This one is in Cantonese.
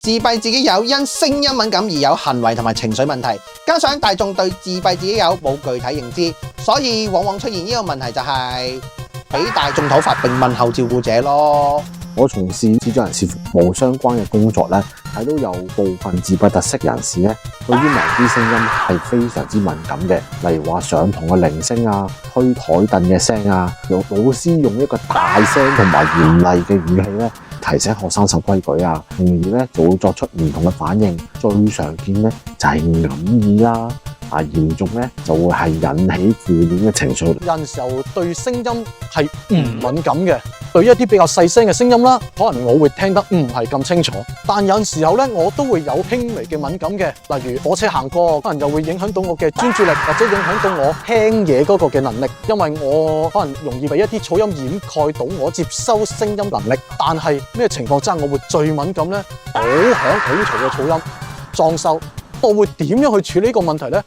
自閉自己友因聲音敏感而有行為同埋情緒問題，加上大眾對自閉自己友冇具體認知，所以往往出現呢個問題就係俾大眾討伐並問候照顧者咯。我從事智障人士服務相關嘅工作咧，睇到有部分自閉特色人士咧，對於某啲聲音係非常之敏感嘅，例如話上堂嘅鈴聲啊、推台凳嘅聲啊，老師用一個大聲同埋嚴厲嘅語氣咧，提醒學生守規矩啊，從而咧就會作出唔同嘅反應。最常見咧就係揞耳啦，嚴重咧就會係引起負面嘅情緒。有陣時候對聲音係唔敏感嘅，對一啲比較細聲嘅聲音啦，可能我會聽得唔係咁清楚。但有陣時候咧，我都會有輕微嘅敏感嘅，例如火車行過，可能又會影響到我嘅專注力，或者影響到我聽嘢嗰個嘅能力，因為我可能容易被一啲噪音掩蓋到我接收聲音能力。但係咩情況之下我會最敏感呢？好響好嘈嘅噪音、裝修，我會點樣去處理呢個問題呢？